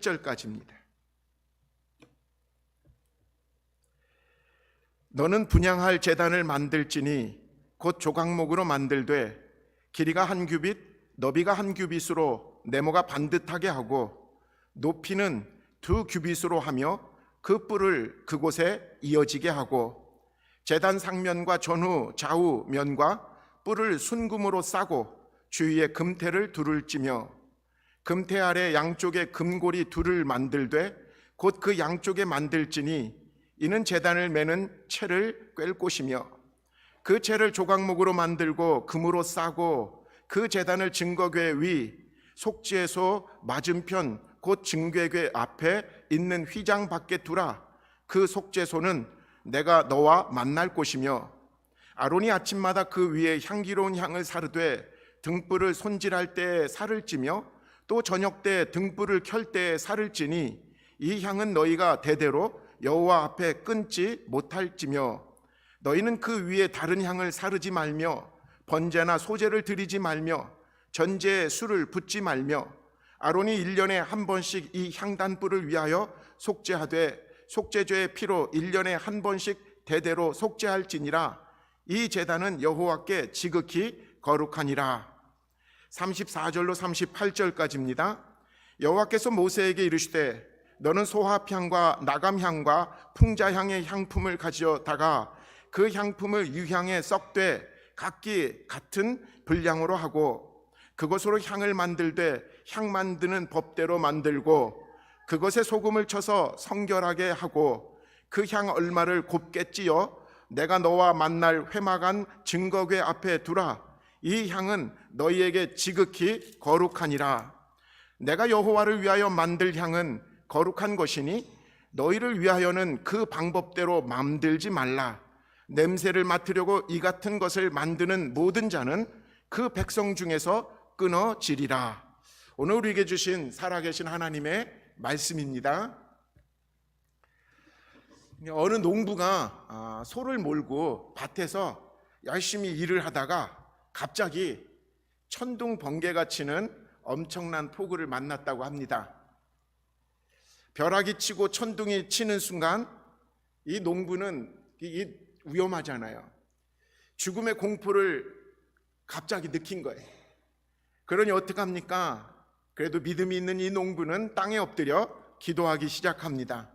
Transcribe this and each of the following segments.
절까지입니다. 너는 분향할 제단을 만들지니 곧 조각목으로 만들되 길이가 한 규빗 너비가 한 규빗으로 네모가 반듯하게 하고 높이는 2규빗으로 하며 그 뿔을 그곳에 이어지게 하고 제단 상면과 전후 좌우 면과 뿔을 순금으로 싸고 주위에 금태를 둘을 찌며 금태 아래 양쪽에 금고리 둘을 만들되 곧 그 양쪽에 만들지니 이는 제단을 매는 채를 꿰을 곳이며 그 채를 조각목으로 만들고 금으로 싸고 그 제단을 증거궤 위 속죄소 맞은편 곧 증궤궤 앞에 있는 휘장 밖에 두라. 그 속죄소는 내가 너와 만날 곳이며 아론이 아침마다 그 위에 향기로운 향을 사르되 등불을 손질할 때에 살을 찌며 또 저녁 때 등불을 켤 때에 살을 찌니 이 향은 너희가 대대로 여호와 앞에 끊지 못할지며 너희는 그 위에 다른 향을 사르지 말며 번제나 소제를 드리지 말며 전제에 술을 붓지 말며 아론이 1년에 한 번씩 이 향단불을 위하여 속죄하되 속죄죄의 피로 1년에 한 번씩 대대로 속죄할지니라. 이 제단은 여호와께 지극히 거룩하니라. 34절로 38절까지입니다. 여호와께서 모세에게 이르시되 너는 소합향과 나감향과 풍자향의 향품을 가져다가 그 향품을 유향에 썩되 각기 같은 분량으로 하고 그것으로 향을 만들되 향 만드는 법대로 만들고 그것에 소금을 쳐서 성결하게 하고 그 향 얼마를 곱게 찌어 내가 너와 만날 회막안 증거궤 앞에 두라. 이 향은 너희에게 지극히 거룩하니라. 내가 여호와를 위하여 만들 향은 거룩한 것이니 너희를 위하여는 그 방법대로 맘들지 말라. 냄새를 맡으려고 이 같은 것을 만드는 모든 자는 그 백성 중에서 끊어지리라. 오늘 우리에게 주신 살아계신 하나님의 말씀입니다. 어느 농부가 소를 몰고 밭에서 열심히 일을 하다가 갑자기 천둥 번개가 치는 엄청난 폭우를 만났다고 합니다. 벼락이 치고 천둥이 치는 순간 이 농부는 위험하잖아요. 죽음의 공포를 갑자기 느낀 거예요. 그러니 어떡합니까? 그래도 믿음이 있는 이 농부는 땅에 엎드려 기도하기 시작합니다.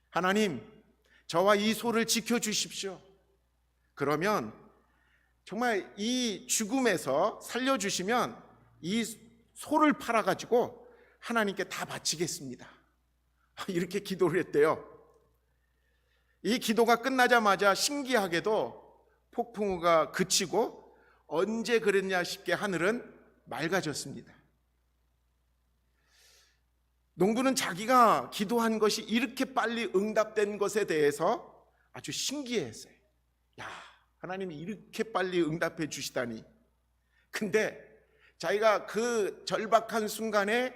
하나님, 저와 이 소를 지켜주십시오. 그러면 정말 이 죽음에서 살려주시면 이 소를 팔아가지고 하나님께 다 바치겠습니다. 이렇게 기도를 했대요. 이 기도가 끝나자마자 신기하게도 폭풍우가 그치고 언제 그랬냐 싶게 하늘은 맑아졌습니다. 농부는 자기가 기도한 것이 이렇게 빨리 응답된 것에 대해서 아주 신기했어요. 야, 하나님이 이렇게 빨리 응답해 주시다니. 근데 자기가 그 절박한 순간에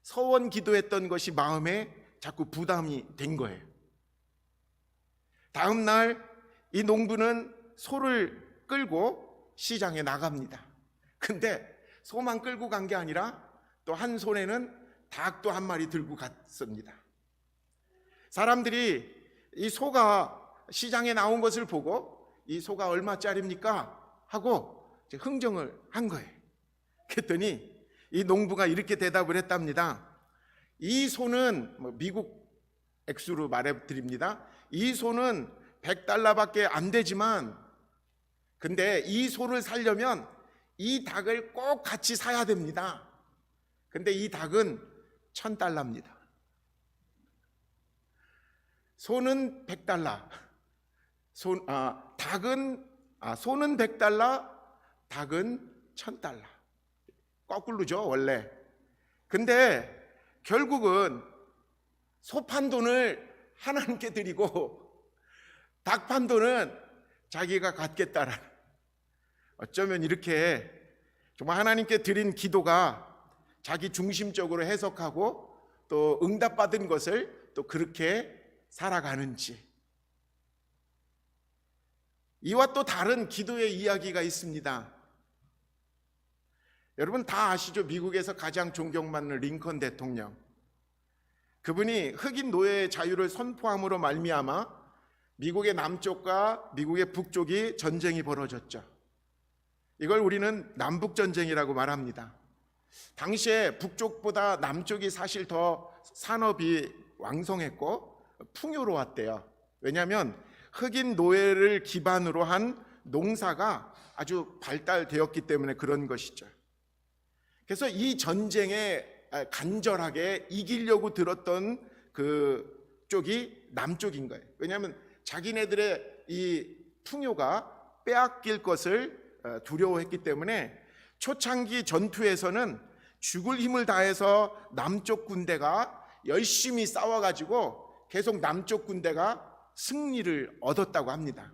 서원 기도했던 것이 마음에 자꾸 부담이 된 거예요. 다음 날 이 농부는 소를 끌고 시장에 나갑니다. 근데 소만 끌고 간 게 아니라 또 한 손에는 닭도 한 마리 들고 갔습니다. 사람들이 이 소가 시장에 나온 것을 보고 이 소가 얼마짜리입니까? 하고 흥정을 한 거예요. 그랬더니 이 농부가 이렇게 대답을 했답니다. 이 소는 미국 액수로 말해드립니다. 이 소는 $100밖에 안 되지만 근데 이 소를 살려면 이 닭을 꼭 같이 사야 됩니다. 근데 이 닭은 $1000입니다. 소는 $100, 소는 $100, 닭은 $1000. 거꾸로죠, 원래. 근데 결국은 소 판 돈을 하나님께 드리고 닭 판 돈은 자기가 갖겠다라는, 어쩌면 이렇게 정말 하나님께 드린 기도가 자기 중심적으로 해석하고 또 응답받은 것을 또 그렇게 살아가는지. 이와 또 다른 기도의 이야기가 있습니다. 여러분 다 아시죠? 미국에서 가장 존경받는 링컨 대통령. 그분이 흑인 노예의 자유를 선포함으로 말미암아 미국의 남쪽과 미국의 북쪽이 전쟁이 벌어졌죠. 이걸 우리는 남북전쟁이라고 말합니다. 당시에 북쪽보다 남쪽이 사실 더 산업이 왕성했고 풍요로웠대요. 왜냐하면 흑인 노예를 기반으로 한 농사가 아주 발달되었기 때문에 그런 것이죠. 그래서 이 전쟁에 간절하게 이기려고 들었던 그 쪽이 남쪽인 거예요. 왜냐하면 자기네들의 이 풍요가 빼앗길 것을 두려워했기 때문에 초창기 전투에서는 죽을 힘을 다해서 남쪽 군대가 열심히 싸워가지고 계속 남쪽 군대가 승리를 얻었다고 합니다.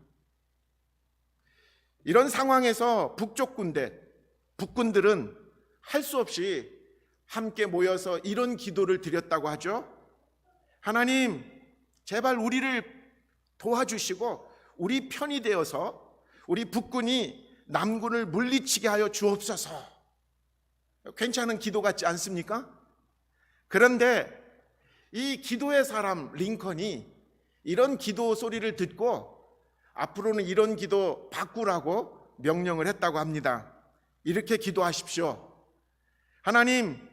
이런 상황에서 북쪽 군대, 북군들은 할 수 없이 함께 모여서 이런 기도를 드렸다고 하죠. 하나님, 제발 우리를 도와주시고 우리 편이 되어서 우리 북군이 남군을 물리치게 하여 주옵소서. 괜찮은 기도 같지 않습니까? 그런데 이 기도의 사람 링컨이 이런 기도 소리를 듣고 앞으로는 이런 기도 바꾸라고 명령을 했다고 합니다. 이렇게 기도하십시오. 하나님,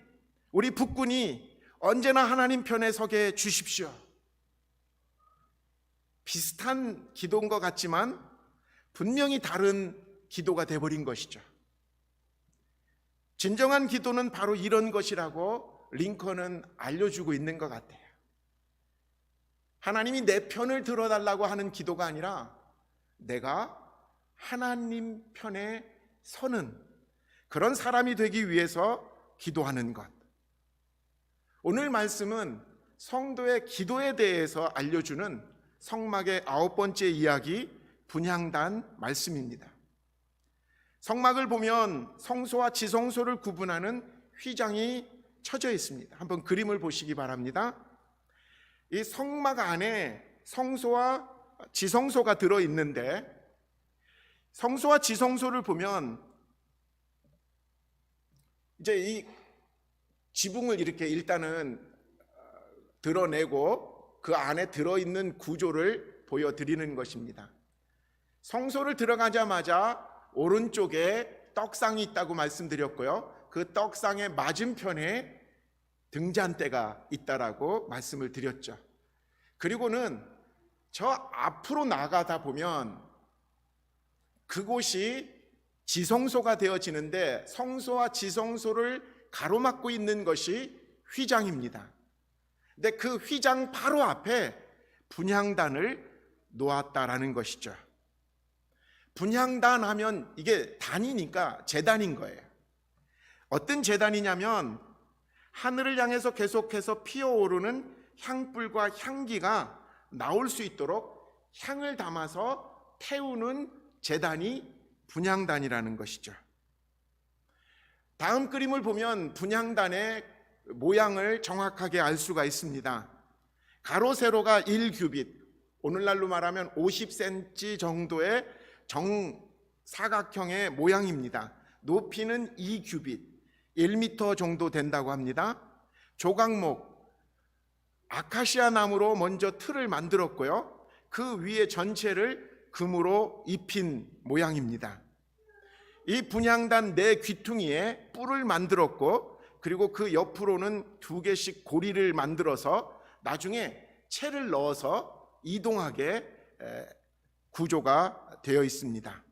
우리 북군이 언제나 하나님 편에 서게 해 주십시오. 비슷한 기도인 것 같지만 분명히 다른 기도가 되어버린 것이죠. 진정한 기도는 바로 이런 것이라고 링컨은 알려주고 있는 것 같아요. 하나님이 내 편을 들어달라고 하는 기도가 아니라 내가 하나님 편에 서는 그런 사람이 되기 위해서 기도하는 것. 오늘 말씀은 성도의 기도에 대해서 알려주는 성막의 9번째 이야기 분향단 말씀입니다. 성막을 보면 성소와 지성소를 구분하는 휘장이 쳐져 있습니다. 한번 그림을 보시기 바랍니다. 이 성막 안에 성소와 지성소가 들어있는데 성소와 지성소를 보면 이제 이 지붕을 이렇게 일단은 드러내고 그 안에 들어있는 구조를 보여드리는 것입니다. 성소를 들어가자마자 오른쪽에 떡상이 있다고 말씀드렸고요. 그 떡상의 맞은편에 등잔대가 있다라고 말씀을 드렸죠. 그리고는 저 앞으로 나가다 보면 그곳이 지성소가 되어지는데 성소와 지성소를 가로막고 있는 것이 휘장입니다. 근데 그 휘장 바로 앞에 분향단을 놓았다라는 것이죠. 분향단 하면 이게 단이니까 제단인 거예요. 어떤 제단이냐면 하늘을 향해서 계속해서 피어오르는 향불과 향기가 나올 수 있도록 향을 담아서 태우는 제단이 분향단이라는 것이죠. 다음 그림을 보면 분향단의 모양을 정확하게 알 수가 있습니다. 가로 세로가 1규빗, 오늘날로 말하면 50cm 정도의 정사각형의 모양입니다. 높이는 2규빗, 1m 정도 된다고 합니다. 조각목, 아카시아 나무로 먼저 틀을 만들었고요. 그 위에 전체를 금으로 입힌 모양입니다. 이 분향단 네 귀퉁이에 뿔을 만들었고 그리고 그 옆으로는 2개씩 고리를 만들어서 나중에 채를 넣어서 이동하게 구조가 되어 있습니다.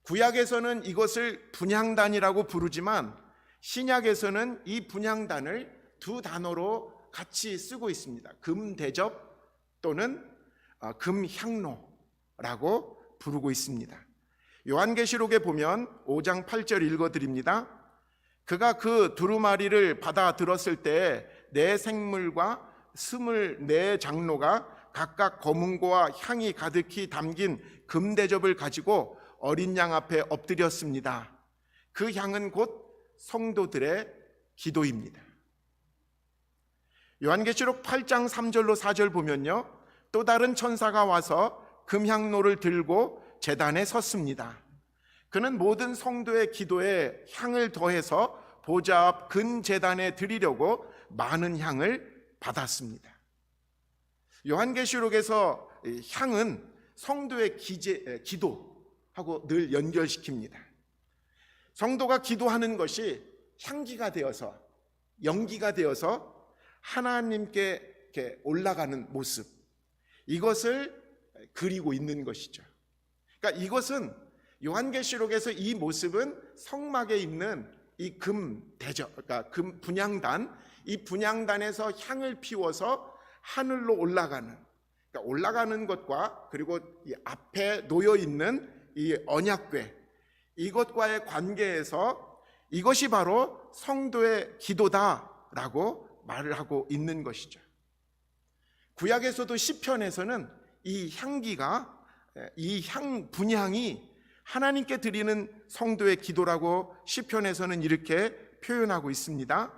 구약에서는 이것을 분향단이라고 부르지만 신약에서는 이 분향단을 두 단어로 같이 쓰고 있습니다. 금대접 또는 금향로라고 부르고 있습니다. 요한계시록에 보면 5장 8절 읽어드립니다. 그가 그 두루마리를 받아 들었을 때 네 생물과 24 장로가 각각 검은고와 향이 가득히 담긴 금대접을 가지고 어린 양 앞에 엎드렸습니다. 그 향은 곧 성도들의 기도입니다. 요한계시록 8장 3절로 4절 보면요, 또 다른 천사가 와서 금향로를 들고 제단에 섰습니다. 그는 모든 성도의 기도에 향을 더해서 보좌 앞 근 제단에 드리려고 많은 향을 받았습니다. 요한계시록에서 향은 성도의 기도하고 늘 연결시킵니다. 성도가 기도하는 것이 향기가 되어서, 연기가 되어서 하나님께 이렇게 올라가는 모습, 이것을 그리고 있는 것이죠. 그러니까 이것은 요한계시록에서 이 모습은 성막에 있는 이 그러니까 금 분향단, 이 분향단에서 향을 피워서 하늘로 올라가는, 그러니까 올라가는 것과 그리고 이 앞에 놓여 있는 이 언약궤, 이것과의 관계에서 이것이 바로 성도의 기도다라고 말을 하고 있는 것이죠. 구약에서도 시편에서는 이 향기가, 이 분향이 하나님께 드리는 성도의 기도라고 시편에서는 이렇게 표현하고 있습니다.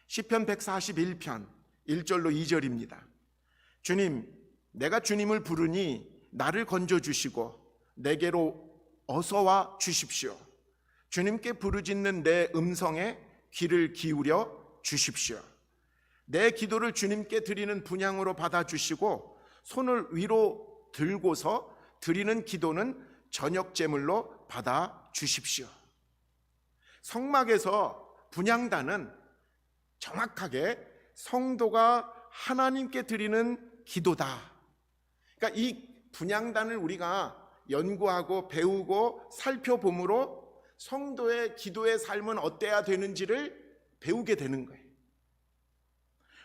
시편 141편 1절로 2절입니다. 주님, 내가 주님을 부르니 나를 건져주시고 내게로 어서와 주십시오. 주님께 부르짖는 내 음성에 귀를 기울여 주십시오. 내 기도를 주님께 드리는 분향으로 받아주시고 손을 위로 들고서 드리는 기도는 저녁 제물로 받아주십시오. 성막에서 분향단은 정확하게 성도가 하나님께 드리는 기도다. 그러니까 이 분향단을 우리가 연구하고 배우고 살펴봄으로 성도의 기도의 삶은 어때야 되는지를 배우게 되는 거예요.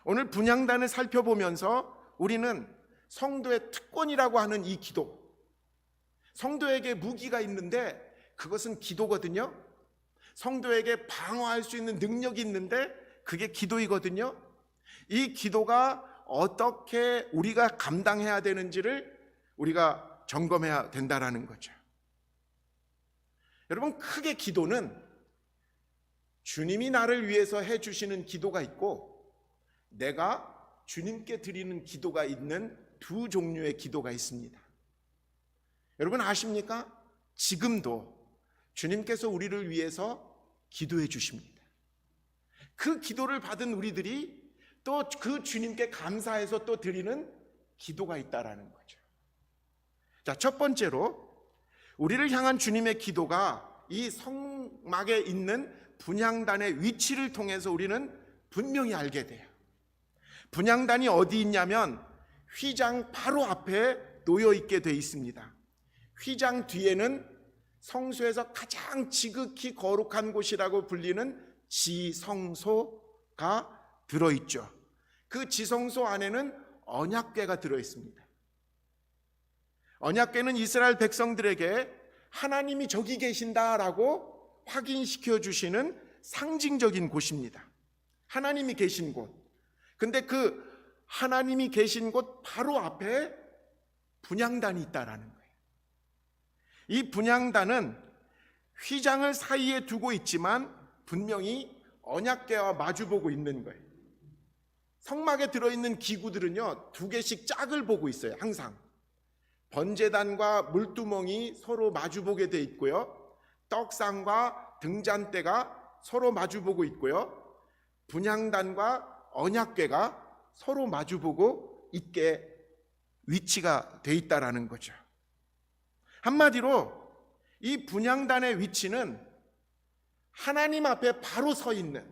오늘 분향단을 살펴보면서 우리는 성도의 특권이라고 하는 이 기도, 성도에게 무기가 있는데 그것은 기도거든요. 성도에게 방어할 수 있는 능력이 있는데 그게 기도이거든요. 이 기도가 어떻게 우리가 감당해야 되는지를 우리가 점검해야 된다라는 거죠. 여러분, 크게 기도는 주님이 나를 위해서 해주시는 기도가 있고 내가 주님께 드리는 기도가 있는 두 종류의 기도가 있습니다. 여러분 아십니까? 지금도 주님께서 우리를 위해서 기도해 주십니다. 그 기도를 받은 우리들이 또 그 주님께 감사해서 또 드리는 기도가 있다라는 거죠. 자, 첫 번째로 우리를 향한 주님의 기도가 이 성막에 있는 분향단의 위치를 통해서 우리는 분명히 알게 돼요. 분향단이 어디 있냐면 휘장 바로 앞에 놓여 있게 돼 있습니다. 휘장 뒤에는 성소에서 가장 지극히 거룩한 곳이라고 불리는 지성소가 들어있죠. 그 지성소 안에는 언약궤가 들어있습니다. 언약궤는 이스라엘 백성들에게 하나님이 저기 계신다라고 확인시켜 주시는 상징적인 곳입니다. 하나님이 계신 곳. 근데 그 하나님이 계신 곳 바로 앞에 분향단이 있다라는 거예요. 이 분향단은 휘장을 사이에 두고 있지만 분명히 언약궤와 마주보고 있는 거예요. 성막에 들어있는 기구들은요, 두 개씩 짝을 보고 있어요. 항상 번제단과 물두멍이 서로 마주보게 돼 있고요, 떡상과 등잔대가 서로 마주보고 있고요, 분향단과 언약궤가 서로 마주보고 있게 위치가 돼 있다라는 거죠. 한마디로 이 분향단의 위치는 하나님 앞에 바로 서 있는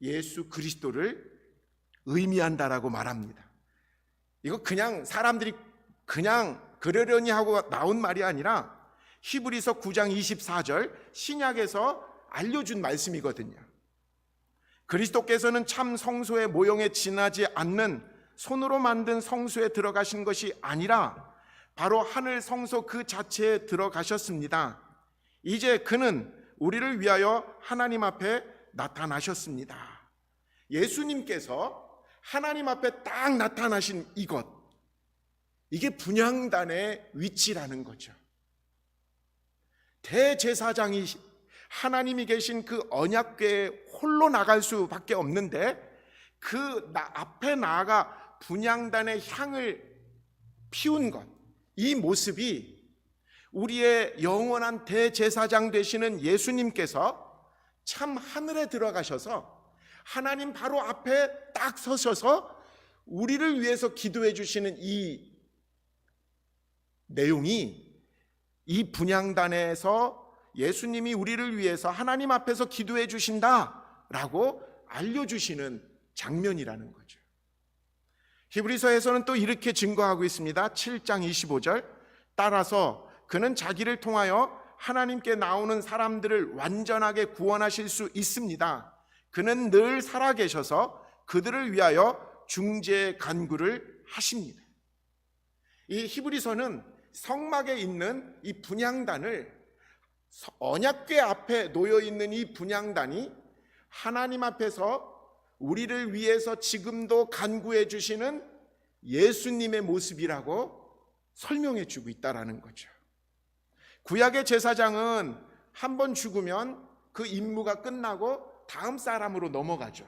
예수 그리스도를 의미한다라고 말합니다. 이거 그냥 사람들이 그냥 그러려니 하고 나온 말이 아니라 히브리서 9장 24절 신약에서 알려준 말씀이거든요. 그리스도께서는 참 성소의 모형에 지나지 않는 손으로 만든 성소에 들어가신 것이 아니라 바로 하늘 성소 그 자체에 들어가셨습니다. 이제 그는 우리를 위하여 하나님 앞에 나타나셨습니다. 예수님께서 하나님 앞에 딱 나타나신 이것, 이게 분향단의 위치라는 거죠. 대제사장이 하나님이 계신 그 언약궤에 홀로 나갈 수밖에 없는데 그 앞에 나아가 분향단의 향을 피운 것, 이 모습이 우리의 영원한 대제사장 되시는 예수님께서 참 하늘에 들어가셔서 하나님 바로 앞에 딱 서셔서 우리를 위해서 기도해 주시는 이 내용이 이 분향단에서 예수님이 우리를 위해서 하나님 앞에서 기도해 주신다라고 알려주시는 장면이라는 거죠. 히브리서에서는 또 이렇게 증거하고 있습니다. 7장 25절, 따라서 그는 자기를 통하여 하나님께 나오는 사람들을 완전하게 구원하실 수 있습니다. 그는 늘 살아계셔서 그들을 위하여 중재 간구를 하십니다. 이 히브리서는 성막에 있는 이 분향단을, 언약궤 앞에 놓여 있는 이 분향단이 하나님 앞에서 우리를 위해서 지금도 간구해 주시는 예수님의 모습이라고 설명해 주고 있다라는 거죠. 구약의 제사장은 한 번 죽으면 그 임무가 끝나고 다음 사람으로 넘어가죠.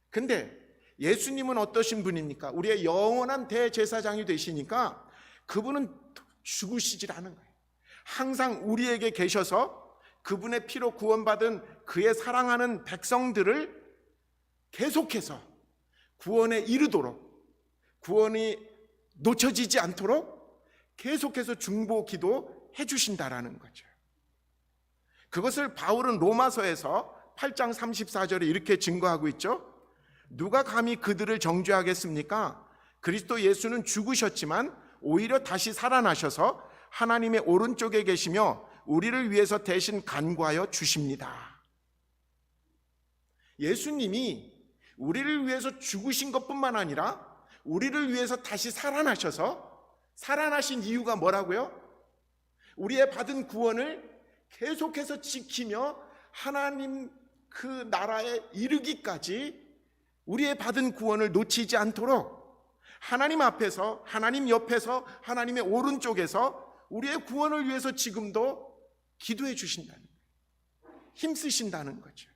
근데 예수님은 어떠신 분입니까? 우리의 영원한 대제사장이 되시니까 그분은 죽으시질 않은 거예요. 항상 우리에게 계셔서 그분의 피로 구원받은 그의 사랑하는 백성들을 계속해서 구원에 이르도록, 구원이 놓쳐지지 않도록 계속해서 중보 기도해 주신다라는 거죠. 그것을 바울은 로마서에서 8장 34절에 이렇게 증거하고 있죠. 누가 감히 그들을 정죄하겠습니까? 그리스도 예수는 죽으셨지만 오히려 다시 살아나셔서 하나님의 오른쪽에 계시며 우리를 위해서 대신 간구하여 주십니다. 예수님이 우리를 위해서 죽으신 것뿐만 아니라 우리를 위해서 다시 살아나셔서, 살아나신 이유가 뭐라고요? 우리의 받은 구원을 계속해서 지키며 하나님 그 나라에 이르기까지 우리의 받은 구원을 놓치지 않도록 하나님 앞에서, 하나님 옆에서, 하나님의 오른쪽에서 우리의 구원을 위해서 지금도 기도해 주신다는 거예요. 힘쓰신다는 거죠.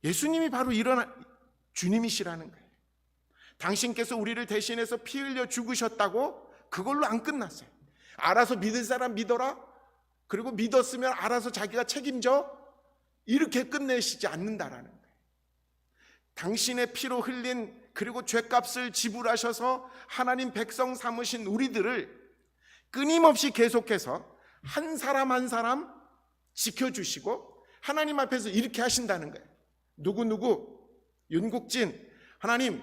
예수님이 바로 이런 주님이시라는 거예요. 당신께서 우리를 대신해서 피 흘려 죽으셨다고 그걸로 안 끝났어요. 알아서 믿을 사람 믿어라, 그리고 믿었으면 알아서 자기가 책임져, 이렇게 끝내시지 않는다라는 거예요. 당신의 피로 흘린, 그리고 죄값을 지불하셔서 하나님 백성 삼으신 우리들을 끊임없이 계속해서 한 사람 한 사람 지켜주시고 하나님 앞에서 이렇게 하신다는 거예요. 누구 윤국진, 하나님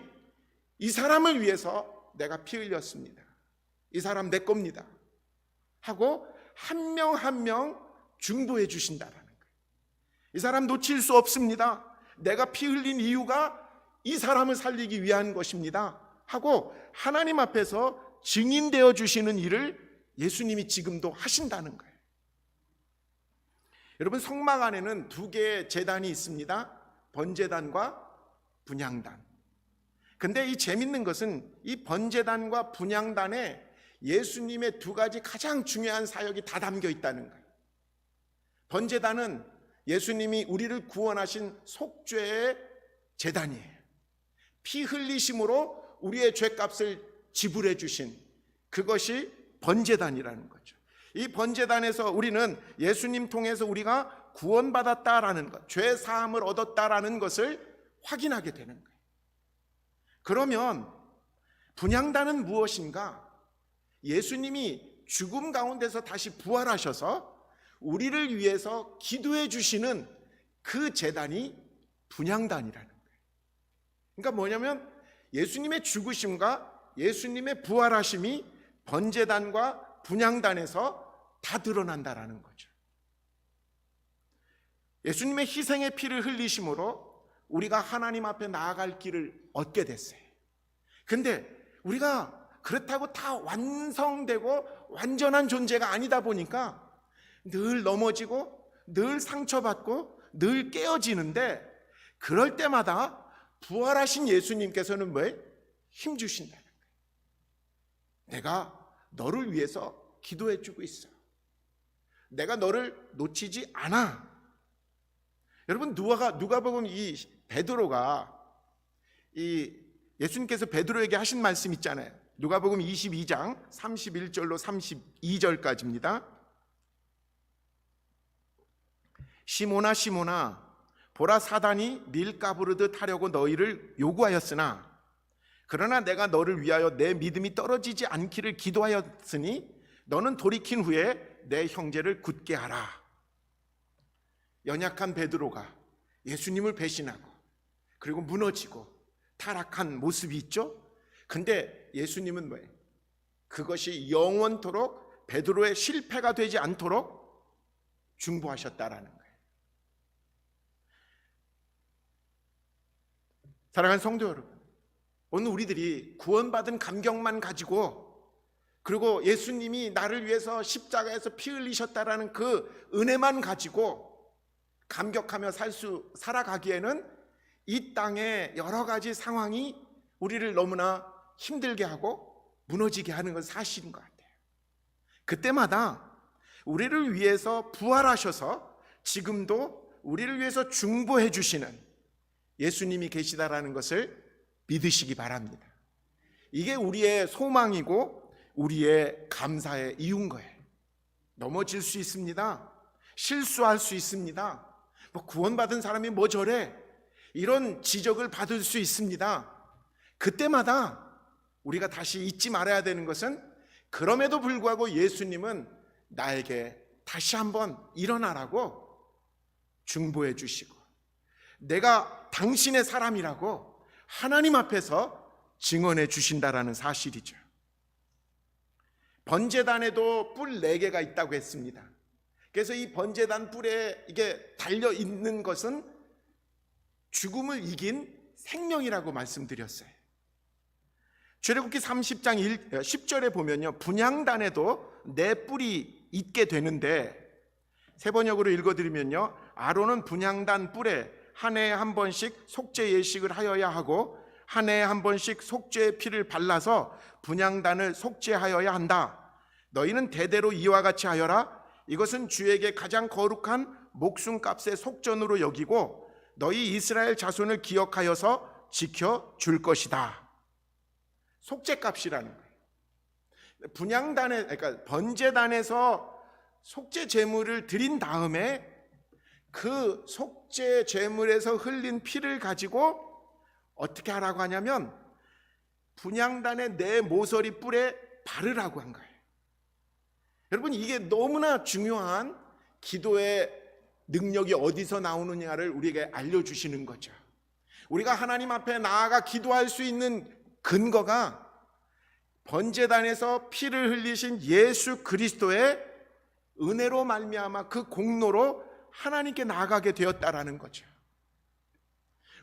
이 사람을 위해서 내가 피 흘렸습니다. 이 사람 내 겁니다 하고 한 명 한 명 중보해 주신다라는 거예요. 이 사람 놓칠 수 없습니다. 내가 피 흘린 이유가 이 사람을 살리기 위한 것입니다 하고 하나님 앞에서 증인되어 주시는 일을 예수님이 지금도 하신다는 거예요. 여러분, 성막 안에는 두 개의 제단이 있습니다. 번제단과 분향단. 근데 이 재밌는 것은 이 번제단과 분향단에 예수님의 두 가지 가장 중요한 사역이 다 담겨 있다는 거예요. 번제단은 예수님이 우리를 구원하신 속죄의 제단이에요. 피 흘리심으로 우리의 죄값을 지불해 주신 그것이 번제단이라는 거죠. 이 번제단에서 우리는 예수님 통해서 우리가 구원받았다라는 것, 죄 사함을 얻었다라는 것을 확인하게 되는 거예요. 그러면 분향단은 무엇인가? 예수님이 죽음 가운데서 다시 부활하셔서 우리를 위해서 기도해 주시는 그 제단이 분향단이라는 거예요. 그러니까 뭐냐면 예수님의 죽으심과 예수님의 부활하심이 번제단과 분향단에서 다 드러난다라는 거죠. 예수님의 희생의 피를 흘리심으로 우리가 하나님 앞에 나아갈 길을 얻게 됐어요. 근데 우리가 그렇다고 다 완성되고 완전한 존재가 아니다 보니까 늘 넘어지고 늘 상처받고 늘 깨어지는데, 그럴 때마다 부활하신 예수님께서는 뭐예요? 힘 주신다는 거예요. 내가 너를 위해서 기도해 주고 있어. 내가 너를 놓치지 않아. 여러분, 누가복음 이 베드로가 이 예수님께서 베드로에게 하신 말씀 있잖아요. 누가복음 22장 31절로 32절까지입니다. 시몬아 시몬아, 보라, 사단이 밀가 부르듯 하려고 너희를 요구하였으나 그러나 내가 너를 위하여 내 믿음이 떨어지지 않기를 기도하였으니 너는 돌이킨 후에 내 형제를 굳게 하라. 연약한 베드로가 예수님을 배신하고 그리고 무너지고 타락한 모습이 있죠. 근데 예수님은 왜? 그것이 영원토록 베드로의 실패가 되지 않도록 중보하셨다라는 거예요. 사랑하는 성도 여러분, 오늘 우리들이 구원받은 감격만 가지고 그리고 예수님이 나를 위해서 십자가에서 피 흘리셨다라는 그 은혜만 가지고 감격하며 살아가기에는 이 땅의 여러 가지 상황이 우리를 너무나 힘들게 하고 무너지게 하는 건 사실인 것 같아요. 그때마다 우리를 위해서 부활하셔서 지금도 우리를 위해서 중보해 주시는 예수님이 계시다라는 것을 믿으시기 바랍니다. 이게 우리의 소망이고 우리의 감사의 이유인 거예요. 넘어질 수 있습니다. 실수할 수 있습니다. 구원받은 사람이 뭐 저래? 이런 지적을 받을 수 있습니다. 그때마다 우리가 다시 잊지 말아야 되는 것은 그럼에도 불구하고 예수님은 나에게 다시 한번 일어나라고 중보해 주시고 내가 당신의 사람이라고 하나님 앞에서 증언해 주신다라는 사실이죠. 번제단에도 뿔 4개가 있다고 했습니다. 그래서 이 번제단 뿔에 이게 달려 있는 것은 죽음을 이긴 생명이라고 말씀드렸어요. 출애굽기 30장 10절에 보면요, 분향단에도 4뿔이 있게 되는데 세 번역으로 읽어드리면요, 아론은 분향단 뿔에 한 해에 한 번씩 속죄 예식을 하여야 하고 한 해에 한 번씩 속죄의 피를 발라서 분향단을 속죄하여야 한다. 너희는 대대로 이와 같이 하여라. 이것은 주에게 가장 거룩한 목숨값의 속전으로 여기고 너희 이스라엘 자손을 기억하여서 지켜줄 것이다. 속죄값이라는 거예요. 분향단에, 그러니까 번제단에서 속죄 제물을 드린 다음에 그 속죄 제물에서 흘린 피를 가지고 어떻게 하라고 하냐면 분향단의 내 모서리 뿔에 바르라고 한 거예요. 여러분, 이게 너무나 중요한 기도의 능력이 어디서 나오느냐를 우리에게 알려주시는 거죠. 우리가 하나님 앞에 나아가 기도할 수 있는 근거가 번제단에서 피를 흘리신 예수 그리스도의 은혜로 말미암아 그 공로로 하나님께 나아가게 되었다라는 거죠.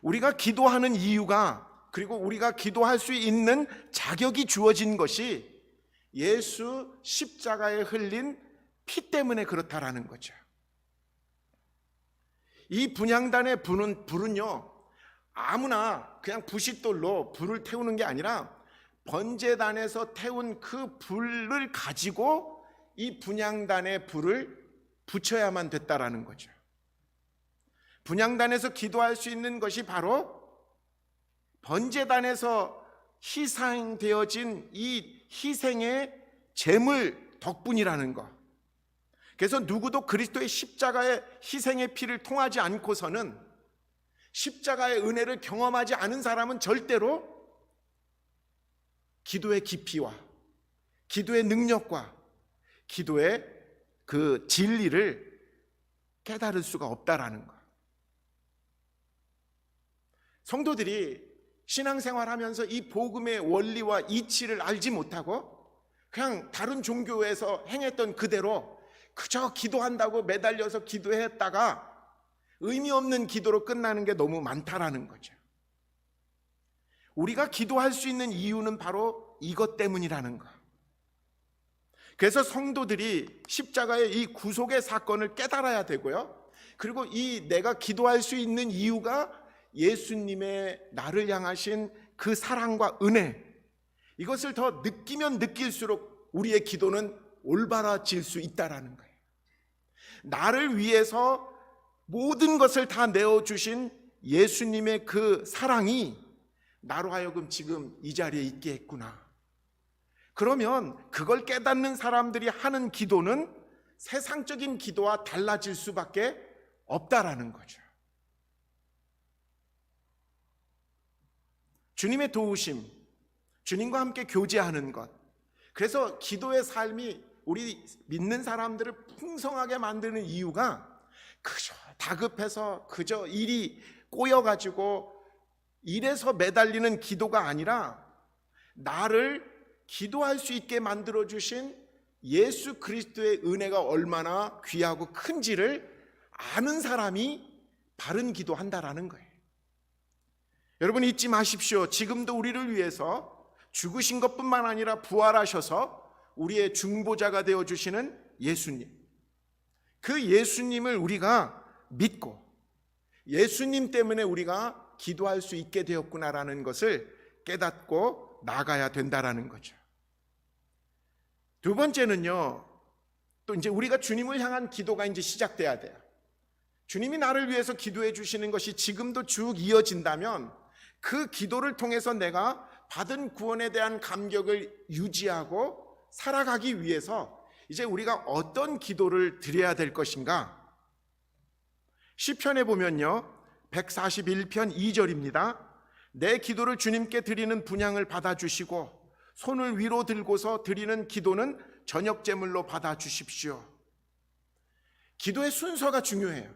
우리가 기도하는 이유가, 그리고 우리가 기도할 수 있는 자격이 주어진 것이 예수 십자가에 흘린 피 때문에 그렇다라는 거죠. 이 분향단의 불은요, 아무나 그냥 부싯돌로 불을 태우는 게 아니라 번제단에서 태운 그 불을 가지고 이 분향단의 불을 붙여야만 됐다라는 거죠. 분향단에서 기도할 수 있는 것이 바로 번제단에서 희생되어진 이 희생의 제물 덕분이라는 것. 그래서 누구도 그리스도의 십자가의 희생의 피를 통하지 않고서는, 십자가의 은혜를 경험하지 않은 사람은 절대로 기도의 깊이와 기도의 능력과 기도의 그 진리를 깨달을 수가 없다라는 것. 성도들이 신앙생활하면서 이 복음의 원리와 이치를 알지 못하고 그냥 다른 종교에서 행했던 그대로 그저 기도한다고 매달려서 기도했다가 의미 없는 기도로 끝나는 게 너무 많다라는 거죠. 우리가 기도할 수 있는 이유는 바로 이것 때문이라는 것. 그래서 성도들이 십자가의 이 구속의 사건을 깨달아야 되고요, 그리고 이 내가 기도할 수 있는 이유가 예수님의 나를 향하신 그 사랑과 은혜, 이것을 더 느끼면 느낄수록 우리의 기도는 올바라질 수 있다라는 거예요. 나를 위해서 모든 것을 다 내어주신 예수님의 그 사랑이 나로 하여금 지금 이 자리에 있게 했구나. 그러면 그걸 깨닫는 사람들이 하는 기도는 세상적인 기도와 달라질 수밖에 없다라는 거죠. 주님의 도우심, 주님과 함께 교제하는 것. 그래서 기도의 삶이 우리 믿는 사람들을 풍성하게 만드는 이유가 그저 다급해서 그저 일이 꼬여가지고 일에서 매달리는 기도가 아니라 나를 기도할 수 있게 만들어주신 예수 그리스도의 은혜가 얼마나 귀하고 큰지를 아는 사람이 바른 기도한다라는 거예요. 여러분 잊지 마십시오. 지금도 우리를 위해서 죽으신 것뿐만 아니라 부활하셔서 우리의 중보자가 되어주시는 예수님, 그 예수님을 우리가 믿고 예수님 때문에 우리가 기도할 수 있게 되었구나라는 것을 깨닫고 나가야 된다라는 거죠. 두 번째는요, 또 이제 우리가 주님을 향한 기도가 이제 시작돼야 돼요. 주님이 나를 위해서 기도해 주시는 것이 지금도 쭉 이어진다면 그 기도를 통해서 내가 받은 구원에 대한 감격을 유지하고 살아가기 위해서 이제 우리가 어떤 기도를 드려야 될 것인가? 시편에 보면요, 141편 2절입니다. 내 기도를 주님께 드리는 분향을 받아주시고 손을 위로 들고서 드리는 기도는 저녁 제물로 받아주십시오. 기도의 순서가 중요해요.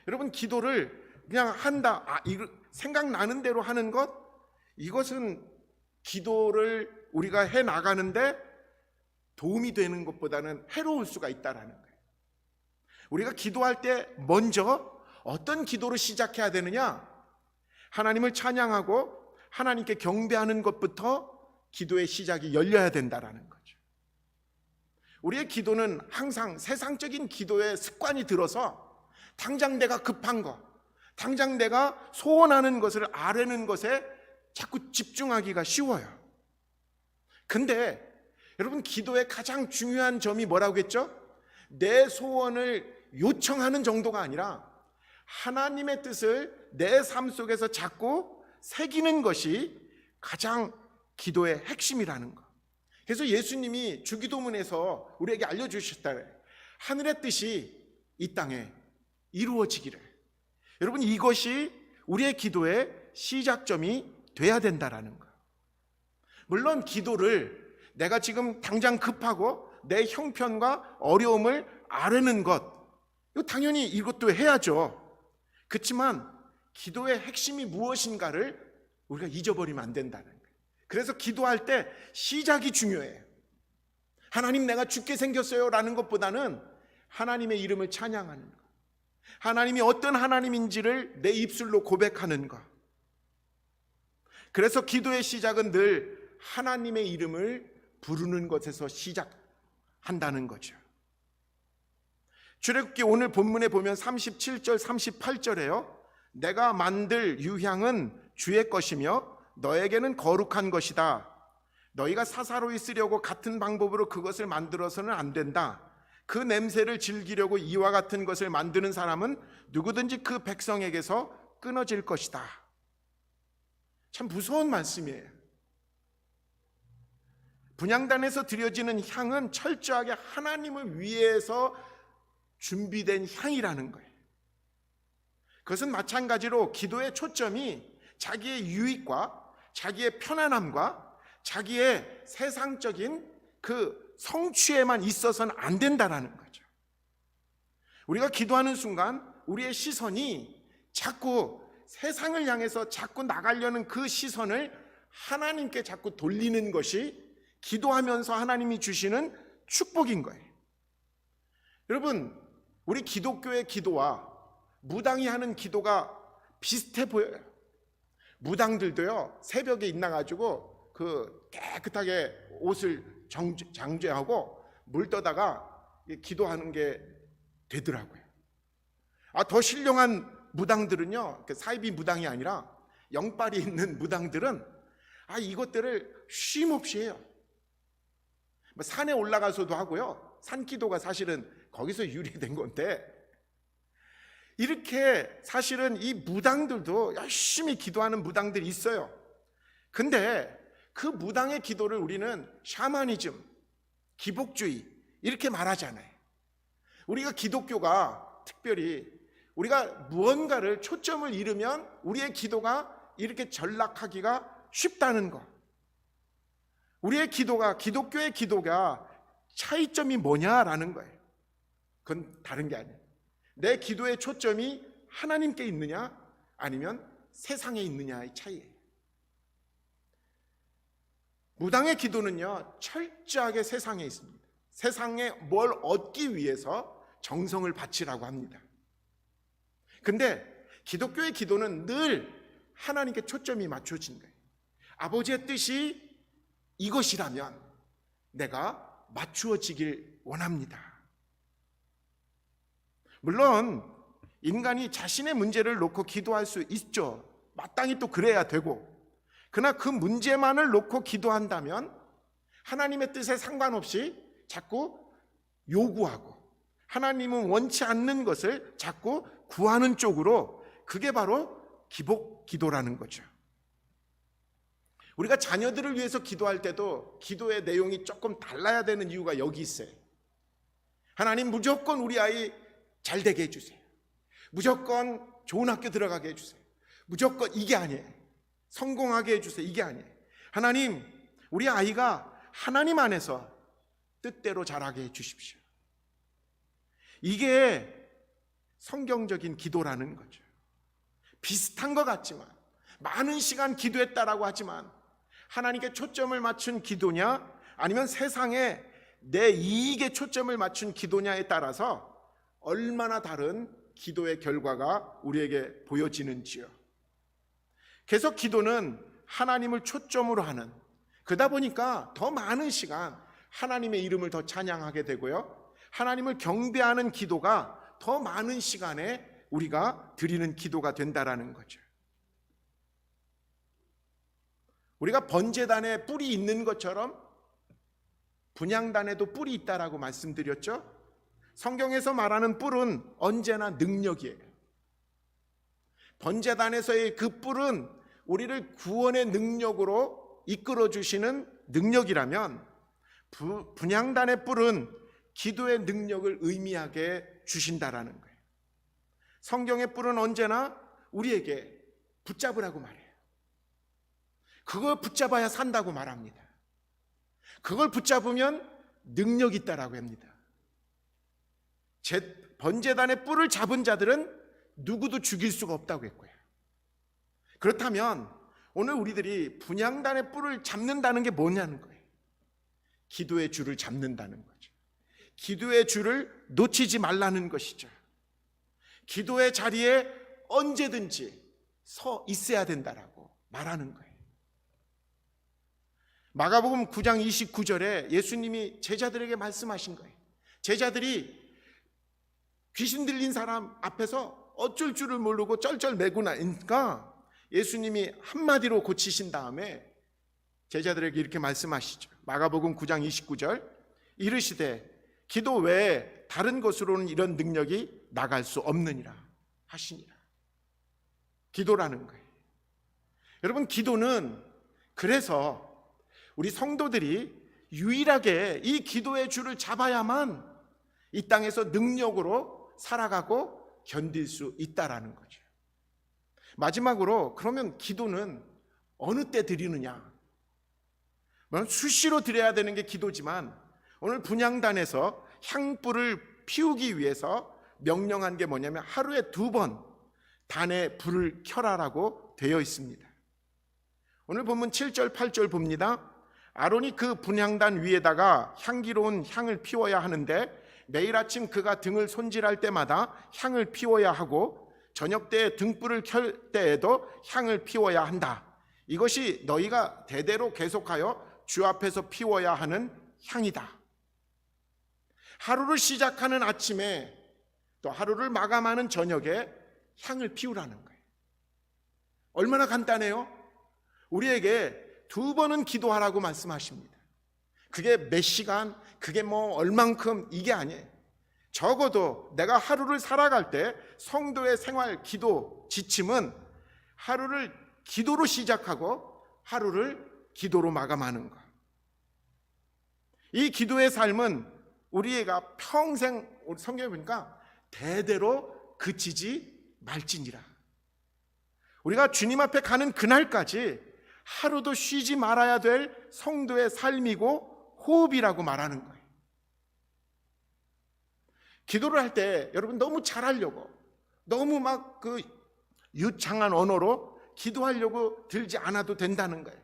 여러분, 기도를 그냥 한다, 생각나는 대로 하는 것, 이것은 기도를 우리가 해 나가는데 도움이 되는 것보다는 해로울 수가 있다라는 거예요. 우리가 기도할 때 먼저 어떤 기도로 시작해야 되느냐? 하나님을 찬양하고 하나님께 경배하는 것부터 기도의 시작이 열려야 된다라는 거죠. 우리의 기도는 항상 세상적인 기도의 습관이 들어서 당장 내가 급한 거, 당장 내가 소원하는 것을 아뢰는 것에 자꾸 집중하기가 쉬워요. 근데 여러분, 기도의 가장 중요한 점이 뭐라고 했죠? 내 소원을 요청하는 정도가 아니라 하나님의 뜻을 내 삶 속에서 자꾸 새기는 것이 가장 기도의 핵심이라는 거. 그래서 예수님이 주기도문에서 우리에게 알려주셨다. 하늘의 뜻이 이 땅에 이루어지기를. 여러분, 이것이 우리의 기도의 시작점이 돼야 된다라는 거. 물론 기도를 내가 지금 당장 급하고 내 형편과 어려움을 아뢰는 것, 이거 당연히 이것도 해야죠. 그렇지만 기도의 핵심이 무엇인가를 우리가 잊어버리면 안 된다는 거예요. 그래서 기도할 때 시작이 중요해요. 하나님, 내가 죽게 생겼어요 라는 것보다는 하나님의 이름을 찬양하는 것, 하나님이 어떤 하나님인지를 내 입술로 고백하는 것. 그래서 기도의 시작은 늘 하나님의 이름을 부르는 것에서 시작한다는 거죠. 출애굽기 오늘 본문에 보면 37절 38절에요. 내가 만들 유향은 주의 것이며 너에게는 거룩한 것이다. 너희가 사사로이 쓰려고 같은 방법으로 그것을 만들어서는 안 된다. 그 냄새를 즐기려고 이와 같은 것을 만드는 사람은 누구든지 그 백성에게서 끊어질 것이다. 참 무서운 말씀이에요. 분향단에서 드려지는 향은 철저하게 하나님을 위해서 준비된 향이라는 거예요. 그것은 마찬가지로 기도의 초점이 자기의 유익과 자기의 편안함과 자기의 세상적인 그 성취에만 있어서는 안 된다라는 거죠. 우리가 기도하는 순간 우리의 시선이 자꾸 세상을 향해서 자꾸 나가려는 그 시선을 하나님께 자꾸 돌리는 것이 기도하면서 하나님이 주시는 축복인 거예요. 여러분, 우리 기독교의 기도와 무당이 하는 기도가 비슷해 보여요. 무당들도요, 새벽에 일어나가지고 그 깨끗하게 옷을 장제하고 물 떠다가 기도하는 게 되더라고요. 더 신령한 무당들은요, 사이비 무당이 아니라 영빨이 있는 무당들은 이것들을 쉼 없이 해요. 산에 올라가서도 하고요. 산기도가 사실은 거기서 유래된 건데, 이렇게 사실은 이 무당들도 열심히 기도하는 무당들이 있어요. 근데 그 무당의 기도를 우리는 샤머니즘, 기복주의 이렇게 말하잖아요. 우리가 기독교가 특별히 우리가 무언가를 초점을 잃으면 우리의 기도가 이렇게 전락하기가 쉽다는 거. 우리의 기도가, 기독교의 기도가 차이점이 뭐냐라는 거예요. 그건 다른 게 아니에요. 내 기도의 초점이 하나님께 있느냐 아니면 세상에 있느냐의 차이예요. 무당의 기도는요, 철저하게 세상에 있습니다. 세상에 뭘 얻기 위해서 정성을 바치라고 합니다. 근데 기독교의 기도는 늘 하나님께 초점이 맞춰진 거예요. 아버지의 뜻이 이것이라면 내가 맞추어지길 원합니다. 물론 인간이 자신의 문제를 놓고 기도할 수 있죠. 마땅히 또 그래야 되고, 그러나 그 문제만을 놓고 기도한다면 하나님의 뜻에 상관없이 자꾸 요구하고 하나님은 원치 않는 것을 자꾸 구하는 쪽으로, 그게 바로 기복 기도라는 거죠. 우리가 자녀들을 위해서 기도할 때도 기도의 내용이 조금 달라야 되는 이유가 여기 있어요. 하나님, 무조건 우리 아이 잘 되게 해주세요. 무조건 좋은 학교 들어가게 해주세요. 무조건 이게 아니에요. 성공하게 해주세요. 이게 아니에요. 하나님, 우리 아이가 하나님 안에서 뜻대로 자라게 해주십시오. 이게 성경적인 기도라는 거죠. 비슷한 것 같지만, 많은 시간 기도했다라고 하지만 하나님께 초점을 맞춘 기도냐 아니면 세상에 내 이익에 초점을 맞춘 기도냐에 따라서 얼마나 다른 기도의 결과가 우리에게 보여지는지요. 계속 기도는 하나님을 초점으로 하는, 그러다 보니까 더 많은 시간 하나님의 이름을 더 찬양하게 되고요, 하나님을 경배하는 기도가 더 많은 시간에 우리가 드리는 기도가 된다라는 거죠. 우리가 번제단에 뿔이 있는 것처럼 분향단에도 뿔이 있다라고 말씀드렸죠. 성경에서 말하는 뿔은 언제나 능력이에요. 번제단에서의 그 뿔은 우리를 구원의 능력으로 이끌어 주시는 능력이라면, 분향단의 뿔은 기도의 능력을 의미하게 주신다라는 거예요. 성경의 뿔은 언제나 우리에게 붙잡으라고 말해요. 그걸 붙잡아야 산다고 말합니다. 그걸 붙잡으면 능력이 있다라고 합니다. 번제단의 뿔을 잡은 자들은 누구도 죽일 수가 없다고 했고요. 그렇다면 오늘 우리들이 분향단의 뿔을 잡는다는 게 뭐냐는 거예요. 기도의 줄을 잡는다는 거죠. 기도의 줄을 놓치지 말라는 것이죠. 기도의 자리에 언제든지 서 있어야 된다라고 말하는 거예요. 마가복음 9장 29절에 예수님이 제자들에게 말씀하신 거예요. 제자들이 귀신 들린 사람 앞에서 어쩔 줄을 모르고 쩔쩔매고 나니까 예수님이 한마디로 고치신 다음에 제자들에게 이렇게 말씀하시죠. 마가복음 9장 29절, 이르시되 기도 외에 다른 것으로는 이런 능력이 나갈 수 없느니라 하시니라. 기도라는 거예요. 여러분, 기도는 그래서 우리 성도들이 유일하게 이 기도의 줄을 잡아야만 이 땅에서 능력으로 살아가고 견딜 수 있다라는 거죠. 마지막으로, 그러면 기도는 어느 때 드리느냐? 수시로 드려야 되는 게 기도지만 오늘 분향단에서 향불을 피우기 위해서 명령한 게 뭐냐면 하루에 2번 단에 불을 켜라라고 되어 있습니다. 오늘 본문 7절 8절 봅니다. 아론이 그 분향단 위에다가 향기로운 향을 피워야 하는데 매일 아침 그가 등을 손질할 때마다 향을 피워야 하고 저녁 때에 등불을 켤 때에도 향을 피워야 한다. 이것이 너희가 대대로 계속하여 주 앞에서 피워야 하는 향이다. 하루를 시작하는 아침에 또 하루를 마감하는 저녁에 향을 피우라는 거예요. 얼마나 간단해요? 우리에게 2번은 기도하라고 말씀하십니다. 그게 몇 시간, 그게 뭐 얼만큼, 이게 아니에요. 적어도 내가 하루를 살아갈 때 성도의 생활 기도 지침은 하루를 기도로 시작하고 하루를 기도로 마감하는 것. 이 기도의 삶은 우리가 평생, 성경에 보니까 대대로 그치지 말지니라. 우리가 주님 앞에 가는 그날까지 하루도 쉬지 말아야 될 성도의 삶이고 호흡이라고 말하는 거예요. 기도를 할 때 여러분 너무 잘하려고, 너무 막 그 유창한 언어로 기도하려고 들지 않아도 된다는 거예요.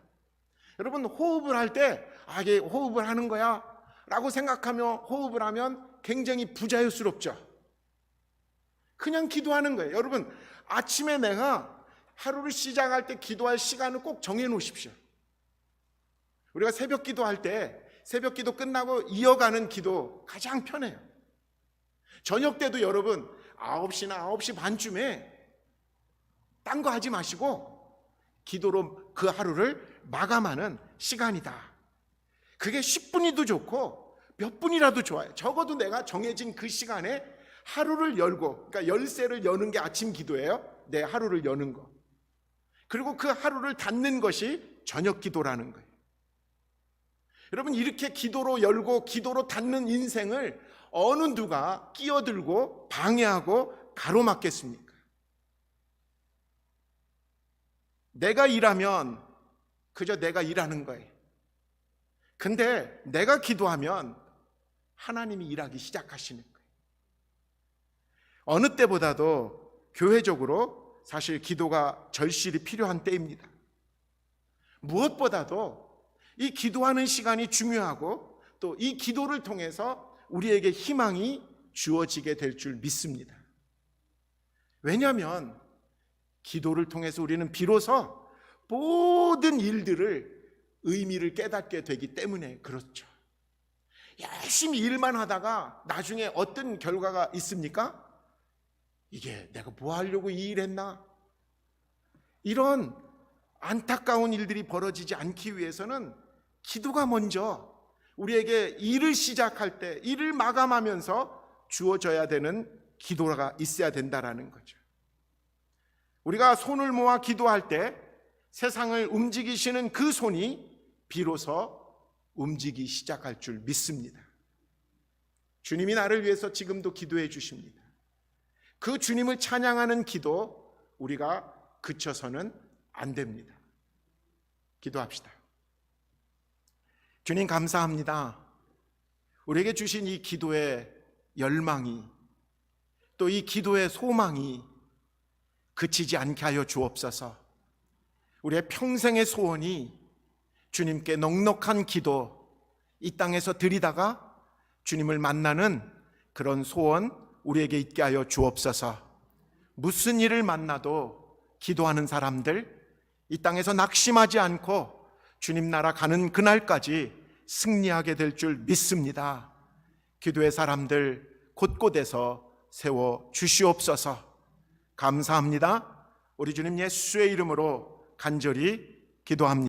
여러분 호흡을 할 때 이게 호흡을 하는 거야 라고 생각하며 호흡을 하면 굉장히 부자연스럽죠. 그냥 기도하는 거예요. 여러분 아침에 내가 하루를 시작할 때 기도할 시간을 꼭 정해 놓으십시오. 우리가 새벽 기도할 때 새벽 기도 끝나고 이어가는 기도 가장 편해요. 저녁 때도 여러분 9시나 9시 반쯤에 딴 거 하지 마시고 기도로 그 하루를 마감하는 시간이다. 그게 10분이도 좋고 몇 분이라도 좋아요. 적어도 내가 정해진 그 시간에 하루를 열고, 그러니까 열쇠를 여는 게 아침 기도예요. 내 하루를 여는 거. 그리고 그 하루를 닫는 것이 저녁 기도라는 거예요. 여러분 이렇게 기도로 열고 기도로 닫는 인생을 어느 누가 끼어들고 방해하고 가로막겠습니까? 내가 일하면 그저 내가 일하는 거예요. 근데 내가 기도하면 하나님이 일하기 시작하시는 거예요. 어느 때보다도 교회적으로 사실 기도가 절실히 필요한 때입니다. 무엇보다도 이 기도하는 시간이 중요하고 또 이 기도를 통해서 우리에게 희망이 주어지게 될 줄 믿습니다. 왜냐하면 기도를 통해서 우리는 비로소 모든 일들을 의미를 깨닫게 되기 때문에 그렇죠. 열심히 일만 하다가 나중에 어떤 결과가 있습니까? 이게 내가 뭐 하려고 이 일했나? 이런 안타까운 일들이 벌어지지 않기 위해서는 기도가 먼저 우리에게 일을 시작할 때 일을 마감하면서 주어져야 되는 기도가 있어야 된다라는 거죠. 우리가 손을 모아 기도할 때 세상을 움직이시는 그 손이 비로소 움직이기 시작할 줄 믿습니다. 주님이 나를 위해서 지금도 기도해 주십니다. 그 주님을 찬양하는 기도 우리가 그쳐서는 안 됩니다. 기도합시다. 주님 감사합니다. 우리에게 주신 이 기도의 열망이 또 이 기도의 소망이 그치지 않게 하여 주옵소서. 우리의 평생의 소원이 주님께 넉넉한 기도 이 땅에서 드리다가 주님을 만나는 그런 소원 우리에게 있게 하여 주옵소서. 무슨 일을 만나도 기도하는 사람들 이 땅에서 낙심하지 않고 주님 나라 가는 그날까지 승리하게 될 줄 믿습니다. 기도의 사람들 곳곳에서 세워 주시옵소서. 감사합니다. 우리 주님 예수의 이름으로 간절히 기도합니다.